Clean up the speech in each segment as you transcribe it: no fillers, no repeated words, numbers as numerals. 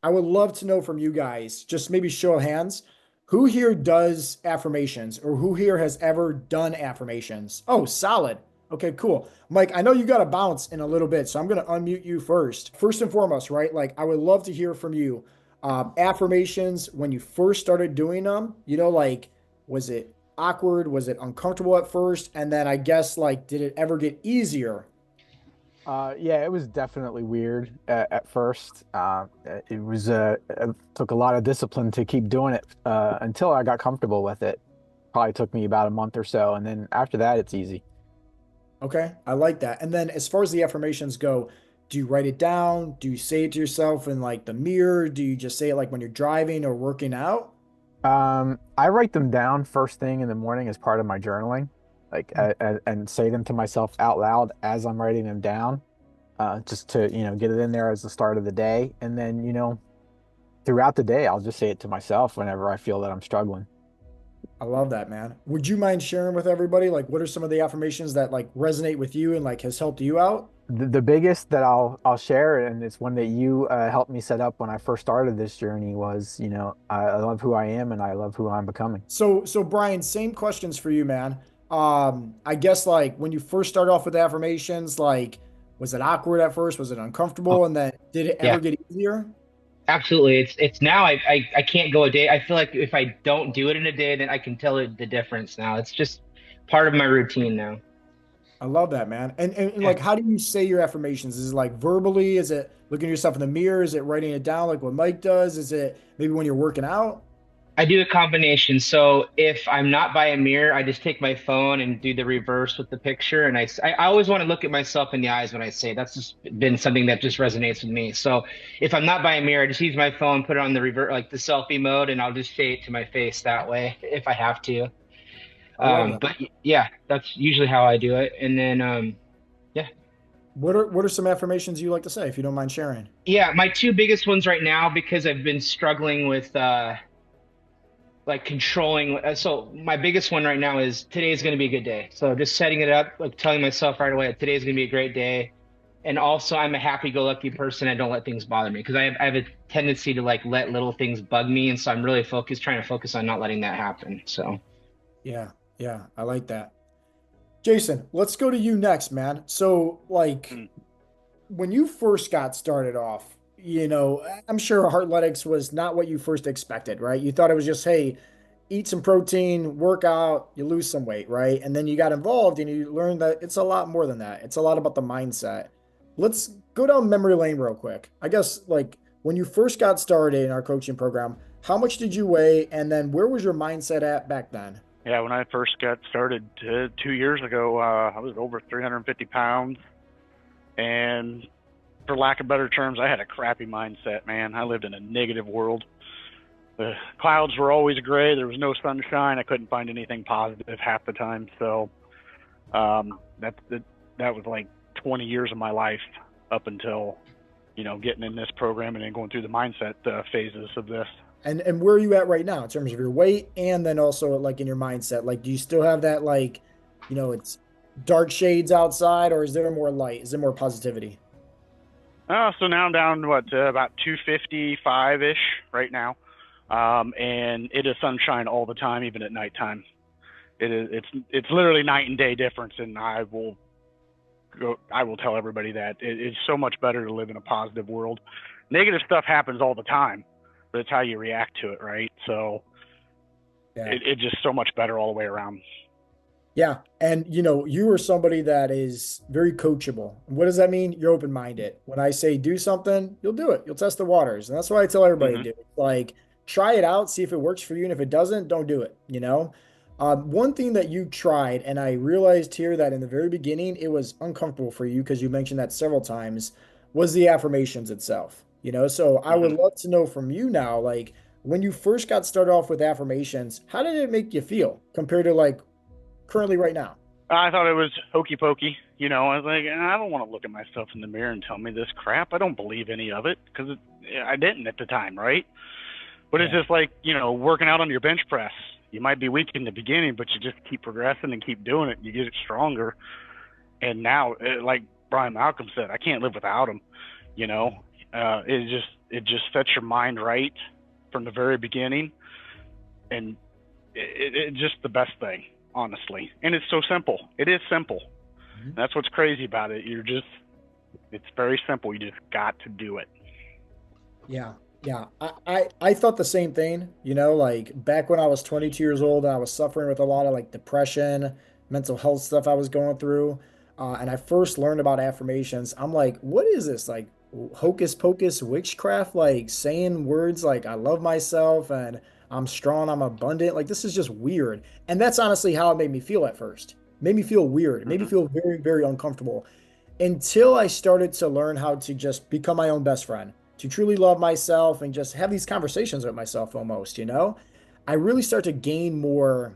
I would love to know from you guys, just maybe show of hands, who here does affirmations or who here has ever done affirmations? Oh, solid. Okay, cool. Mike, I know you got to bounce in a little bit, so I'm going to unmute you first. First and foremost, right? Like, I would love to hear from you. Affirmations, when you first started doing them, like, was it awkward? Was it uncomfortable at first? And then I guess, like, did it ever get easier? Yeah, it was definitely weird at first. It took a lot of discipline to keep doing it until I got comfortable with it. Probably took me about a month or so, and then after that, it's easy. Okay, I like that. And then as far as the affirmations go, do you write it down? Do you say it to yourself in like the mirror? Do you just say it like when you're driving or working out? I write them down first thing in the morning as part of my journaling, like and say them to myself out loud as I'm writing them down, just to get it in there as the start of the day, and then throughout the day, I'll just say it to myself whenever I feel that I'm struggling. I love that, man. Would you mind sharing with everybody like what are some of the affirmations that like resonate with you and like has helped you out? The biggest that I'll share, and it's one that you helped me set up when I first started this journey, was I love who I am and I love who I'm becoming. So Brian, same questions for you, man. I guess like when you first started off with affirmations, like was it awkward at first? Was it Oh, uncomfortable? And then did it yeah, ever get easier? absolutely. It's now I can't go a day. I feel like if I don't do it in a day, then I can tell it the difference now. It's just part of my routine now. I love that, man. And Yeah. like, how do you say your affirmations? Is it like verbally? Is it looking at yourself in the mirror? Is it writing it down like what Mike does? Is it maybe when you're working out? I do a combination. So if I'm not by a mirror, I just take my phone and do the reverse with the picture. And I always want to look at myself in the eyes when I say it. That's just been something that just resonates with me. So if I'm not by a mirror, I just use my phone, put it on the revert, like the selfie mode, and I'll just say it to my face that way if I have to. I love that. Yeah, that's usually how I do it. And then, yeah, What are some affirmations you like to say, if you don't mind sharing? yeah, my two biggest ones right now because I've been struggling with like controlling. So my biggest one right now is today's going to be a good day. So just setting it up, like telling myself right away, today's going to be a great day. And also, I'm a happy-go-lucky person. I don't let things bother me because I have a tendency to like let little things bug me, and so I'm really trying to focus on not letting that happen. So. Yeah, yeah, I like that. Jason, let's go to you next, man. So, like, Mm. when you first got started off, I'm sure Heartletics was not what you first expected, right? You thought it was just, hey, eat some protein, work out, you lose some weight, right? And then you got involved and you learned that it's a lot more than that. It's a lot about the mindset. Let's go down memory lane real quick. I guess, like, when you first got started in our coaching program, how much did you weigh? And then where was your mindset at back then? Yeah, when I first got started 2 years ago, I was over 350 pounds. And for lack of better terms, I had a crappy mindset, man. I lived in a negative world. The clouds were always gray. There was no sunshine. I couldn't find anything positive half the time. So that was like 20 years of my life up until, getting in this program and then going through the mindset phases of this. And where are you at right now in terms of your weight and then also like in your mindset? Like, do you still have that like, it's dark shades outside, or is there more light? Is there more positivity? So now I'm down to about 255 ish right now, and it is sunshine all the time, even at nighttime. It's literally night and day difference, and I will tell everybody that it's so much better to live in a positive world. Negative stuff happens all the time, but it's how you react to it, right? So Yeah. it's just so much better all the way around. Yeah. And you are somebody that is very coachable. What does that mean? You're open-minded. When I say do something, you'll do it. You'll test the waters. And that's what I tell everybody to Hmm. do. Like, try it out, see if it works for you. And if it doesn't, don't do it. One thing that you tried, and I realized here that in the very beginning, it was uncomfortable for you because you mentioned that several times, was the affirmations itself. So I would Hmm. love to know from you now, like, when you first got started off with affirmations, how did it make you feel compared to like currently right now? I thought it was hokey pokey. I was like, I don't want to look at myself in the mirror and tell me this crap. I don't believe any of it because I didn't at the time, right? But it's Yeah. just like, working out on your bench press. You might be weak in the beginning, but you just keep progressing and keep doing it. You get it stronger. And now, like Brian Malcolm said, I can't live without him. You know, It just sets your mind right from the very beginning, and it's just the best thing, honestly. And it's so simple. It is simple. Mhm. That's what's crazy about it. It's very simple. You just got to do it. Yeah. Yeah. I thought the same thing, like back when I was 22 years old and I was suffering with a lot of like depression, mental health stuff I was going through. And I first learned about affirmations. I'm like, what is this? Like hocus pocus witchcraft, like saying words like I love myself and I'm strong, I'm abundant. Like this is just weird. And that's honestly how it made me feel at first. Made me feel weird. It made me Hmm. feel very, very uncomfortable until I started to learn how to just become my own best friend, to truly love myself and just have these conversations with myself almost. I really start to gain more,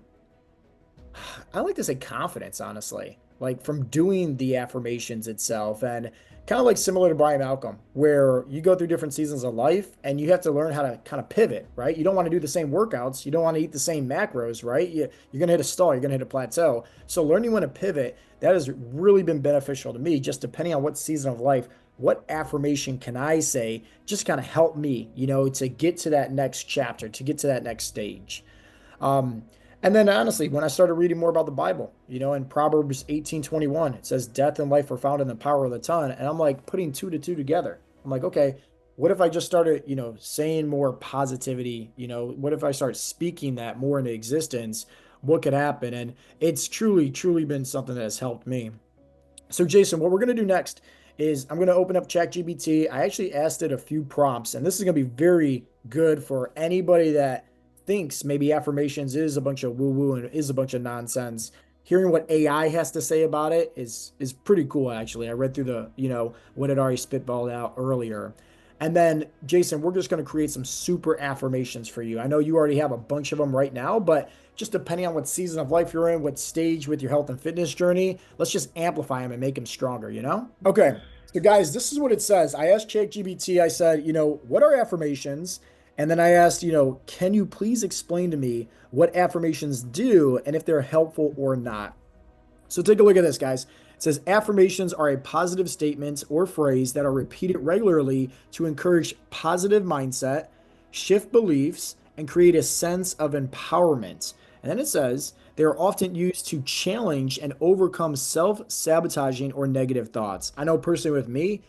I like to say confidence, honestly, like from doing the affirmations itself and kind of like similar to Brian Malcolm, where you go through different seasons of life and you have to learn how to kind of pivot, right? You don't want to do the same workouts. You don't want to eat the same macros, right? You're going to hit a stall, you're going to hit a plateau. So learning when to pivot, that has really been beneficial to me, just depending on what season of life, what affirmation can I say, just kind of help me, to get to that next chapter, to get to that next stage. Um, and then honestly, when I started reading more about the Bible, in Proverbs 18:21, it says death and life are found in the power of the tongue. And I'm like putting two to two together. I'm like, okay, what if I just started, saying more positivity? What if I start speaking that more into existence? What could happen? And it's truly, truly been something that has helped me. So, Jason, what we're going to do next is I'm going to open up ChatGPT. I actually asked it a few prompts, and this is going to be very good for anybody that thinks maybe affirmations is a bunch of woo-woo and is a bunch of nonsense. Hearing what AI has to say about it is pretty cool, actually. I read through what it already spitballed out earlier. And then, Jason, we're just going to create some super affirmations for you. I know you already have a bunch of them right now, but just depending on what season of life you're in, what stage with your health and fitness journey, let's just amplify them and make them stronger? Okay. So guys, this is what it says. I asked ChatGPT, I said, what are affirmations? And then I asked, can you please explain to me what affirmations do and if they're helpful or not? So take a look at this, guys. It says affirmations are a positive statement or phrase that are repeated regularly to encourage positive mindset, shift beliefs, and create a sense of empowerment. And then it says they are often used to challenge and overcome self-sabotaging or negative thoughts. I know personally with me,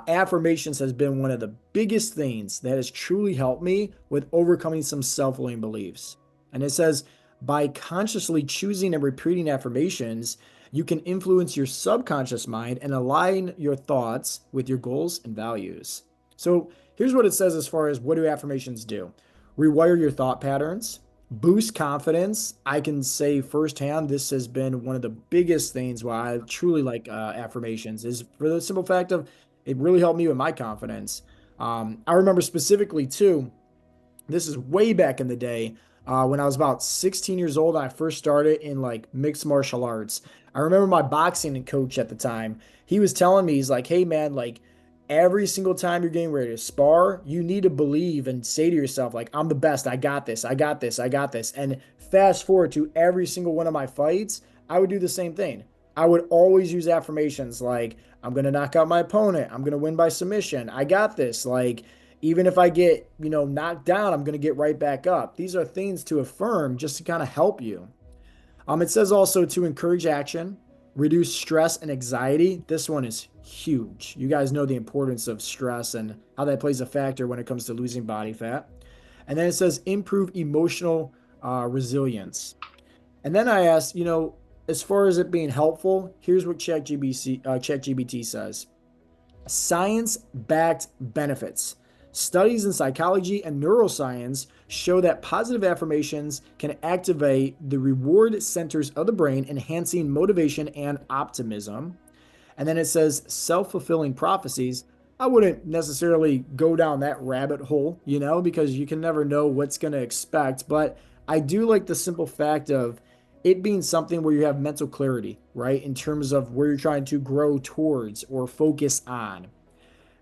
affirmations has been one of the biggest things that has truly helped me with overcoming some self-limiting beliefs. And it says by consciously choosing and repeating affirmations, you can influence your subconscious mind and align your thoughts with your goals and values. So here's what it says as far as what do affirmations do: rewire your thought patterns, boost confidence. I can say firsthand, this has been one of the biggest things why I truly like affirmations, is for the simple fact of it really helped me with my confidence. I remember specifically too, this is way back in the day when I was about 16 years old and I first started in like mixed martial arts. I remember my boxing coach at the time. He was telling me, he's like, hey man, like every single time you're getting ready to spar, you need to believe and say to yourself, like, I'm the best. I got this. I got this. I got this. And fast forward to every single one of my fights, I would do the same thing. I would always use affirmations like, I'm going to knock out my opponent. I'm going to win by submission. I got this. Like, even if I get, knocked down, I'm going to get right back up. These are things to affirm just to kind of help you. It says also to encourage action, reduce stress and anxiety. This one is huge. You guys know the importance of stress and how that plays a factor when it comes to losing body fat. And then it says improve emotional resilience. And then I asked, as far as it being helpful, here's what ChatGPT says: science backed benefits. Studies in psychology and neuroscience show that positive affirmations can activate the reward centers of the brain, enhancing motivation and optimism. And then it says self fulfilling prophecies. I wouldn't necessarily go down that rabbit hole, because you can never know what's going to expect. But I do like the simple fact of it being something where you have mental clarity, right? In terms of where you're trying to grow towards or focus on.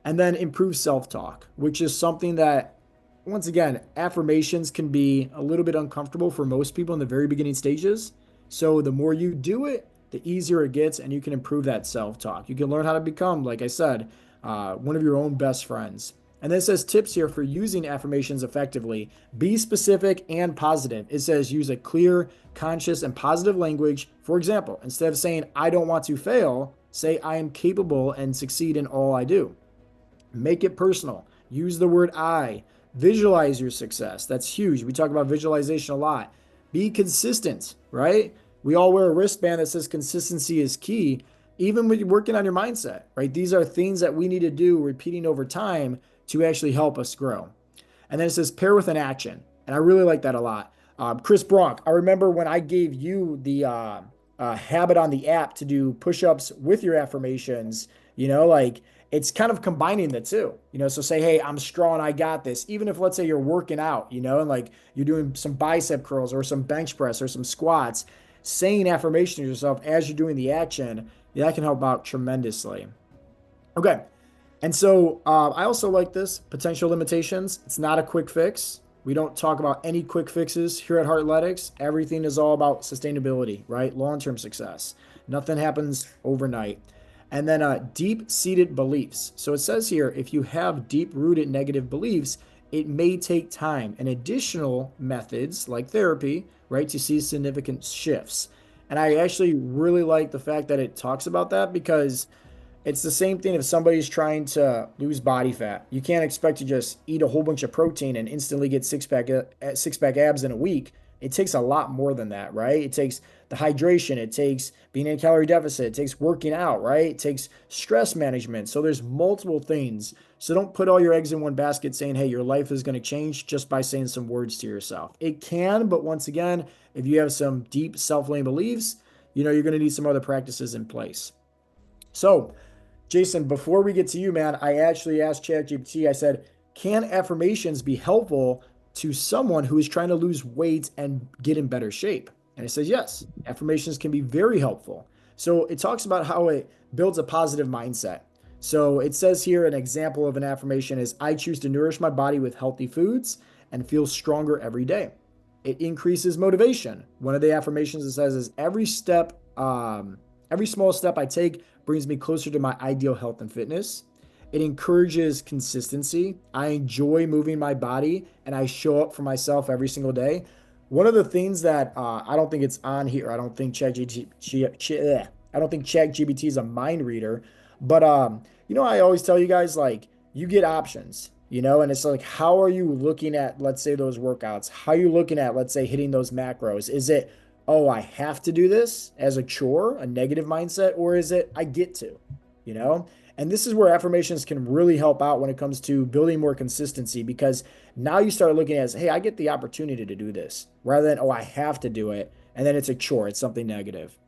And then improve self talk, which is something that, once again, affirmations can be a little bit uncomfortable for most people in the very beginning stages. So the more you do it, the easier it gets, and you can improve that self talk. You can learn how to become, like I said, one of your own best friends. And then it says tips here for using affirmations effectively. Be specific and positive. It says use a clear, conscious, and positive language. For example, instead of saying, I don't want to fail, say, I am capable and succeed in all I do. Make it personal. Use the word I. Visualize your success. That's huge. We talk about visualization a lot. Be consistent, right? We all wear a wristband that says consistency is key, even when you're working on your mindset, right? These are things that we need to do repeating over time to actually help us grow. And then it says pair with an action. And I really like that a lot. Chris Bronk, I remember when I gave you the habit on the app to do push-ups with your affirmations, like it's kind of combining the two, so say, hey, I'm strong, I got this. Even if, let's say, you're working out, and like you're doing some bicep curls or some bench press or some squats, saying affirmations to yourself as you're doing the action, that can help out tremendously. Okay. And so I also like this potential limitations. It's not a quick fix. We don't talk about any quick fixes here at Heartletics. Everything is all about sustainability, right? Long-term success. Nothing happens overnight. And then deep-seated beliefs. So it says here, if you have deep-rooted negative beliefs, it may take time and additional methods like therapy, right, to see significant shifts. And I actually really like the fact that it talks about that, because it's the same thing if somebody's trying to lose body fat. You can't expect to just eat a whole bunch of protein and instantly get six pack abs in a week. It takes a lot more than that, right? It takes the hydration, it takes being in a calorie deficit, it takes working out, right? It takes stress management. So there's multiple things. So don't put all your eggs in one basket saying, hey, your life is going to change just by saying some words to yourself. It can, but once again, if you have some deep self-limiting beliefs, you're going to need some other practices in place. So, Jason, before we get to you, man, I actually asked ChatGPT, I said, can affirmations be helpful to someone who is trying to lose weight and get in better shape? And it says, yes, affirmations can be very helpful. So it talks about how it builds a positive mindset. So it says here an example of an affirmation is, I choose to nourish my body with healthy foods and feel stronger every day. It increases motivation. One of the affirmations it says is, every small step I take brings me closer to my ideal health and fitness. It encourages consistency. I enjoy moving my body and I show up for myself every single day. One of the things that I don't think it's on here, I don't think ChatGPT is a mind reader, but I always tell you guys, like, you get options, and it's like, how are you looking at, let's say, those workouts? How are you looking at, let's say, hitting those macros? Is it, oh, I have to do this as a chore, a negative mindset, or is it I get to, you know? And this is where affirmations can really help out when it comes to building more consistency, because now you start looking at it as, hey, I get the opportunity to do this, rather than, oh, I have to do it. And then it's a chore, it's something negative.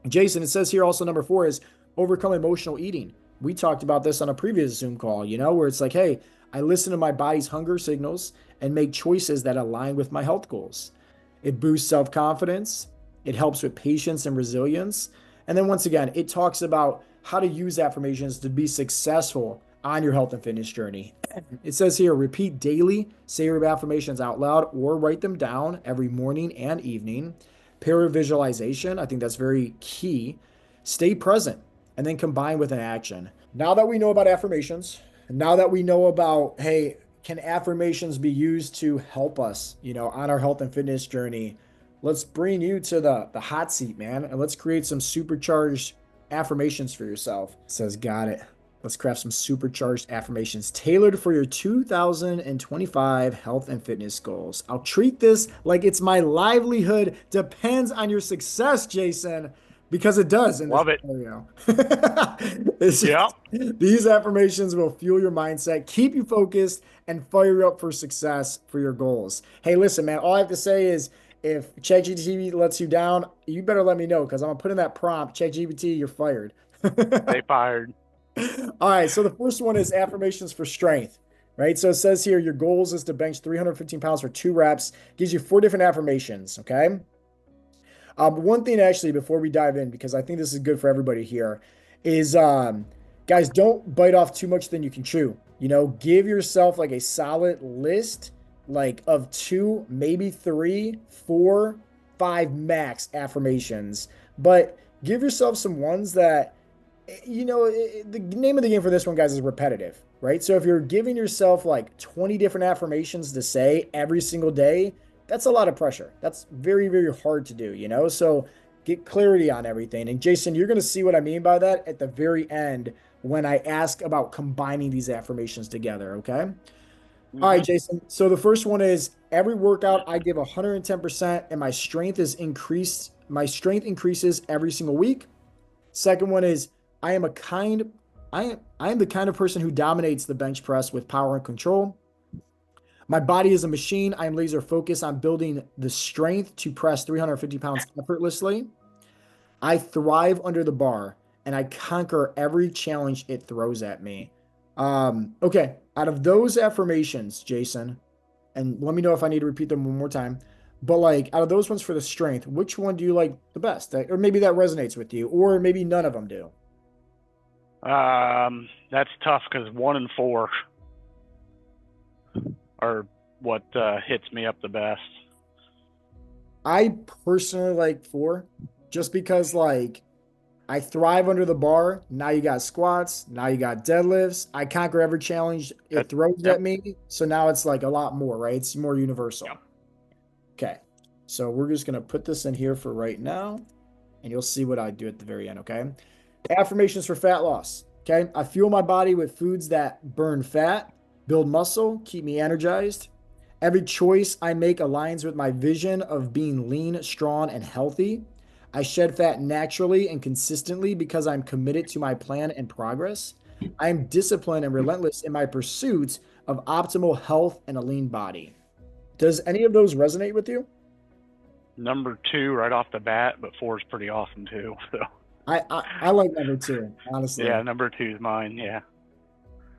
Jason, it says here also number 4 is overcome emotional eating. We talked about this on a previous Zoom call, where it's like, hey, I listen to my body's hunger signals and make choices that align with my health goals. It boosts self-confidence. It helps with patience and resilience. And then once again, it talks about how to use affirmations to be successful on your health and fitness journey. It says here, repeat daily, say your affirmations out loud or write them down every morning and evening. Pair with visualization. I think that's very key. Stay present and then combine with an action. Now that we know about affirmations, now that we know about, hey, can affirmations be used to help us, on our health and fitness journey? Let's bring you to the hot seat, man, and let's create some supercharged affirmations for yourself. It says, got it. Let's craft some supercharged affirmations tailored for your 2025 health and fitness goals. I'll treat this like it's my livelihood. Depends on your success, Jason, because it does in this scenario. Yeah. These affirmations will fuel your mindset, keep you focused, and fire you up for success for your goals. Hey, listen, man, all I have to say is, if ChatGPT lets you down, you better let me know, because I'm going to put in that prompt, ChatGPT, you're fired. They fired. All right, so the first one is affirmations for strength, right? So it says here, your goals is to bench 315 pounds for 2 reps. Gives you 4 different affirmations, okay? One thing actually, before we dive in, because I think this is good for everybody here, is guys, don't bite off too much than you can chew. Give yourself like a solid list, like of 2, maybe 3, 4, 5 max affirmations, but give yourself some ones that The name of the game for this one, guys, is repetitive, right? So if you're giving yourself like 20 different affirmations to say every single day, that's a lot of pressure. That's very, very hard to do, you know? So get clarity on everything. And Jason, you're going to see what I mean by that at the very end when I ask about combining these affirmations together, okay? All right, Hmm. Jason. So the first one is every workout I give 110% and my strength is increased. My strength increases every single week. Second one is I am a kind I am the kind of person who dominates the bench press with power and control. My body is a machine. I am laser focused on building the strength to press 350 pounds effortlessly. I thrive under the bar and I conquer every challenge it throws at me. Okay, out of those affirmations, Jason, and let me know if I need to repeat them one more time. But like out of those ones for the strength, which one do you like the best? Or maybe that resonates with you, or maybe none of them do. That's tough because 1 and 4 are what hits me up the best. I personally like four, just because like I thrive under the bar. Now you got squats. Now you got deadlifts. I conquer every challenge That, it throws yep. at me. So now it's like a lot more, right? It's more Yep. universal. Okay. So we're just going to put this in here for right now, and you'll see what I do at the very end. Okay. Affirmations for fat loss. Okay. I fuel my body with foods that burn fat, build muscle, keep me energized. Every choice I make aligns with my vision of being lean, strong, and healthy. I shed fat naturally and consistently because I'm committed to my plan and progress. I am disciplined and relentless in my pursuit of optimal health and a lean body. Does any of those resonate with you? Number 2 right off the bat, but 4 is pretty awesome too. So I like number two, honestly. yeah, number 2 is mine. Yeah.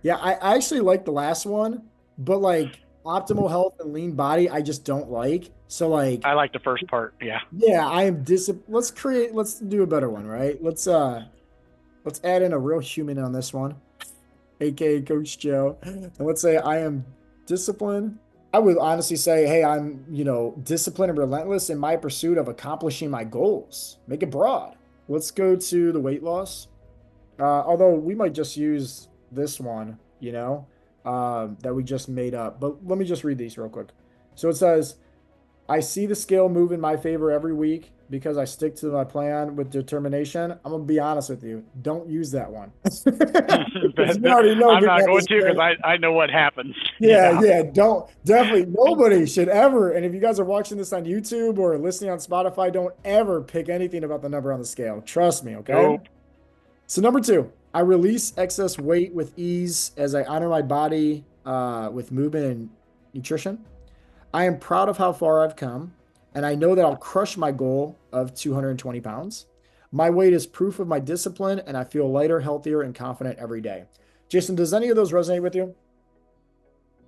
Yeah, I actually like the last one, but like optimal health and lean body, I just don't like. So like, I like the first part. Yeah. yeah, I am let's do a better one, right? Let's add in a real human on this one, aka Coach Joe. And let's say I am disciplined. I would honestly say, hey, I'm, disciplined and relentless in my pursuit of accomplishing my goals. Make it broad. Let's go to the weight loss. Although we might just use this one, that we just made up. But let me just read these real quick. So it says, I see the scale move in my favor every week because I stick to my plan with determination. I'm gonna be honest with you. Don't use that one. Because you already know I'm getting not on the going to because scale. I know what happens. Yeah, Yeah. yeah. Don't definitely nobody should ever. And if you guys are watching this on YouTube or listening on Spotify, don't ever pick anything about the number on the scale. Trust me, okay? Nope. So number two, I release excess weight with ease as I honor my body with movement and nutrition. I am proud of how far I've come, and I know that I'll crush my goal of 220 pounds. My weight is proof of my discipline, and I feel lighter, healthier, and confident every day. Jason, does any of those resonate with you?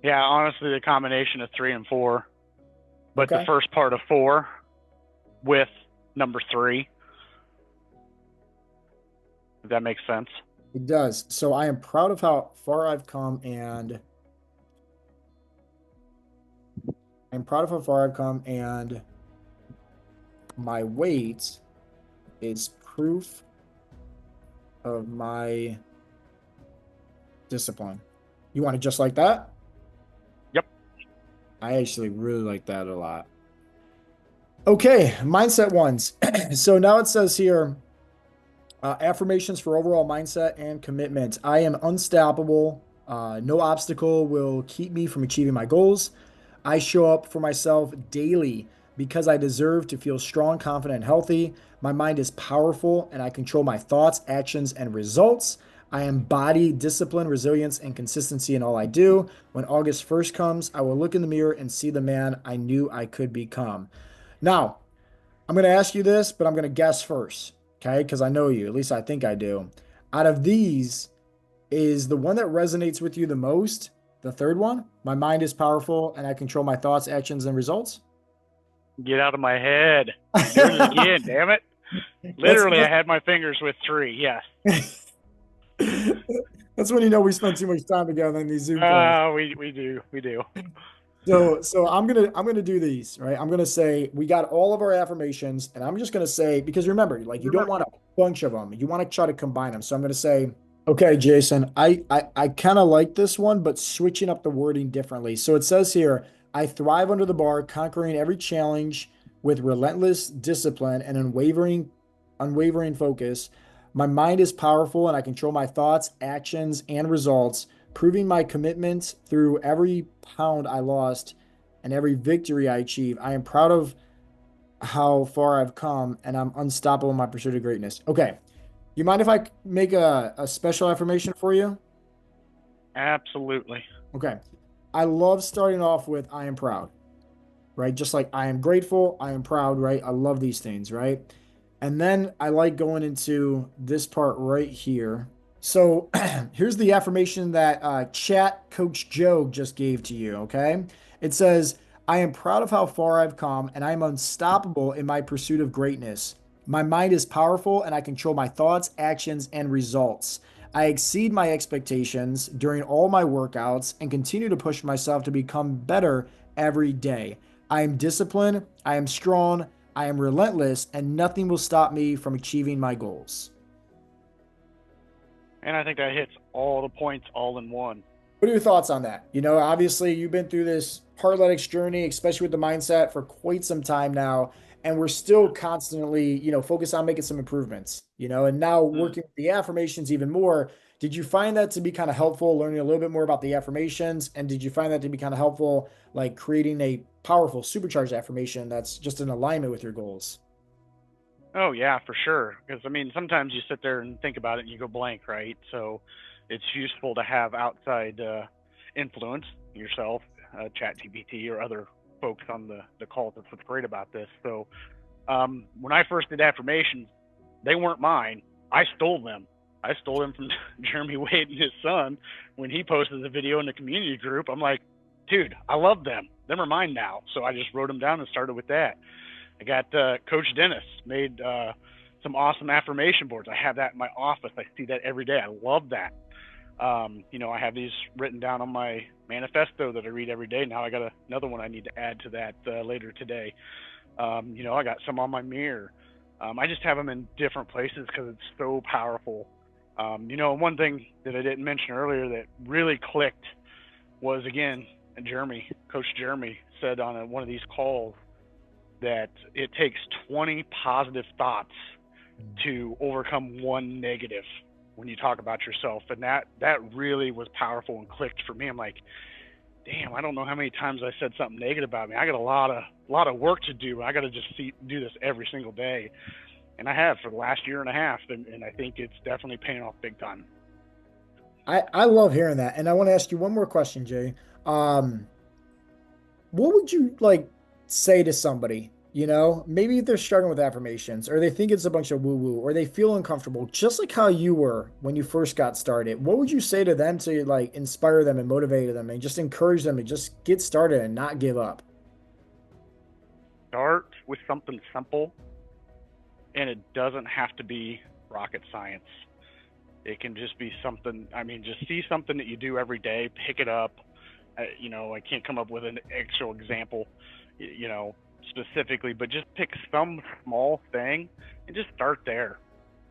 Yeah, honestly, the combination of 3 and 4, but the Okay, first part of 4 with number 3, if that makes sense. it does. So I am proud of how far I've come, and I'm proud of how far I've come, and my weight is proof of my discipline. You want it just like that? Yep. I actually really like that a lot. Okay, mindset ones. So now it says here affirmations for overall mindset and commitment. I am unstoppable. No obstacle will keep me from achieving my goals. I show up for myself daily because I deserve to feel strong, confident, and healthy. My mind is powerful and I control my thoughts, actions, and results. I embody discipline, resilience, and consistency in all I do. When August 1st comes, I will look in the mirror and see the man I knew I could become. Now, I'm going to ask you this, but I'm going to guess first, okay? Because I know you, at least I think I do. Out of these, is the one that resonates with you the most the third one? My mind is powerful and I control my thoughts, actions, and results? Get out of my head. Doing it again, damn it. That's, Literally, I had my fingers with 3. Yes. that's when you know we spend too much time together in these Zoom calls. We do. We do. So I'm gonna do these, right? I'm gonna say we got all of our affirmations, and I'm just gonna say, because remember, like you don't want to bunch of them. You want to try to combine them. So I'm going to say, okay, Jason, I kind of like this one, but switching up the wording differently. So it says here, I thrive under the bar, conquering every challenge with relentless discipline and unwavering focus. My mind is powerful and I control my thoughts, actions, and results, proving my commitment through every pound I lost and every victory I achieve. I am proud of how far I've come and I'm unstoppable in my pursuit of greatness. Okay. You mind if I make a special affirmation for you? Absolutely. Okay. I love starting off with I am proud, right? Just like I am grateful, I am proud, right? I love these things, right? And then I like going into this part right here. So here's the affirmation that chat coach Joe just gave to you, okay? It says, I am proud of how far I've come and I am unstoppable in my pursuit of greatness. My mind is powerful and I control my thoughts, actions, and results. I exceed my expectations during all my workouts and continue to push myself to become better every day. I am disciplined, I am strong, I am relentless, and nothing will stop me from achieving my goals. And I think that hits all the points all in one. What are your thoughts on that? You know, obviously you've been through this Paralympics journey, especially with the mindset for quite some time now, and we're still constantly, focused on making some improvements, and now Mm. working with the affirmations even more. Did you find that to be kind of helpful, learning a little bit more about the affirmations? And did you find that to be kind of helpful, like creating a powerful supercharged affirmation that's just in alignment with your goals? Oh yeah, for sure. Because I mean, sometimes you sit there and think about it and you go blank, right? So it's useful to have outside influence yourself, ChatGPT or other folks on the call. That's what's great about this. So when I first did affirmations, they weren't mine. I stole them. I stole them from Jeremy Wade and his son when he posted the video in the community group. I'm like, dude, I love them. Them are mine now. So I just wrote them down and started with that. I got Coach Dennis made some awesome affirmation boards. I have that in my office. I see that every day. I love that. I have these written down on my manifesto that I read every day. Now I got another one I need to add to that later today. I got some on my mirror. I just have them in different places because it's so powerful. One thing that I didn't mention earlier that really clicked was, again, Coach Jeremy said on one of these calls that it takes 20 positive thoughts to overcome one negative when you talk about yourself. And that really was powerful and clicked for me. I'm like, damn, I don't know how many times I said something negative about me. I got a lot of work to do. I got to just do this every single day. And I have for the last year and a half. And I think it's definitely paying off big time. I love hearing that. And I want to ask you one more question, Jay. Um, what would you like say to somebody, maybe if they're struggling with affirmations or they think it's a bunch of woo-woo or they feel uncomfortable, just like how you were when you first got started. What would you say to them to like inspire them and motivate them and just encourage them to just get started and not give up? Start with something simple, and it doesn't have to be rocket science. It can just be something, I mean, just see something that you do every day, pick it up. I can't come up with an actual example, specifically, but just pick some small thing and just start there.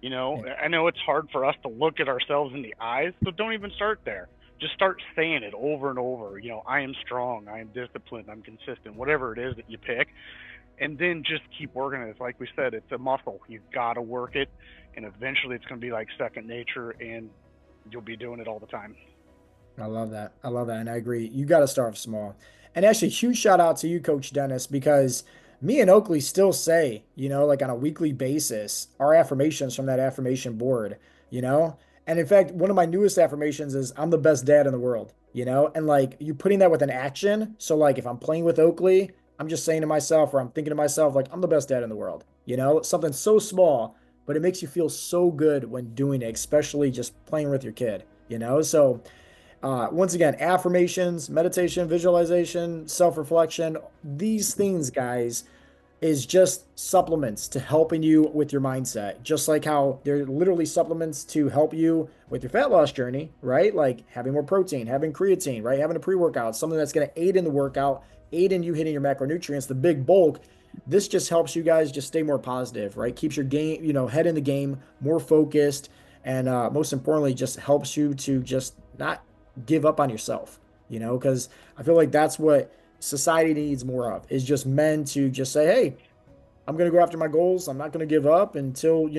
I know it's hard for us to look at ourselves in the eyes, so don't even start there. Just start saying it over and over. I am strong, I am disciplined, I'm consistent, whatever it is that you pick. And then just keep working it. It's like we said, it's a muscle. You've got to work it, and eventually it's going to be like second nature, and you'll be doing it all the time. I love that. I love that. And I agree. You got to start small. And actually, huge shout out to you, Coach Dennis, because me and Oakley still say, like on a weekly basis, our affirmations from that affirmation board, you know? And in fact, one of my newest affirmations is I'm the best dad in the world, And like you putting that with an action. So, like if I'm playing with Oakley, I'm just saying to myself, or I'm thinking to myself, like, I'm the best dad in the world, Something so small, but it makes you feel so good when doing it, especially just playing with your kid. So, once again, affirmations, meditation, visualization, self-reflection, these things, guys, is just supplements to helping you with your mindset. Just like how they're literally supplements to help you with your fat loss journey, right? Like having more protein, having creatine, right? Having a pre-workout, something that's going to aid in the workout, aid in you hitting your macronutrients, the big bulk. this just helps you guys just stay more positive, right? Keeps your game, head in the game, more focused, and most importantly, just helps you to just not give up on yourself, because I feel like that's what society needs more of, is just men to just say, hey, I'm going to go after my goals. I'm not going to give up until,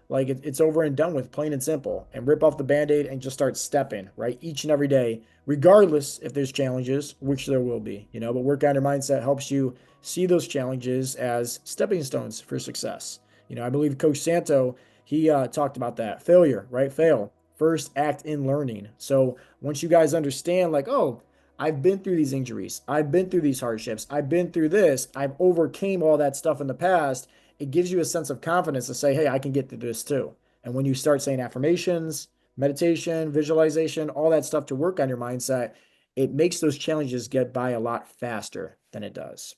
like it's over and done with, plain and simple, and rip off the band-aid and just start stepping, right? Each and every day, regardless if there's challenges, which there will be, but work on your mindset helps you see those challenges as stepping stones for success. I believe Coach Santo, he talked about that failure, right? Fail. First, act in learning. So once you guys understand, like, oh, I've been through these injuries. I've been through these hardships. I've been through this. I've overcame all that stuff in the past. It gives you a sense of confidence to say, hey, I can get through this too. And when you start saying affirmations, meditation, visualization, all that stuff to work on your mindset, it makes those challenges get by a lot faster than it does.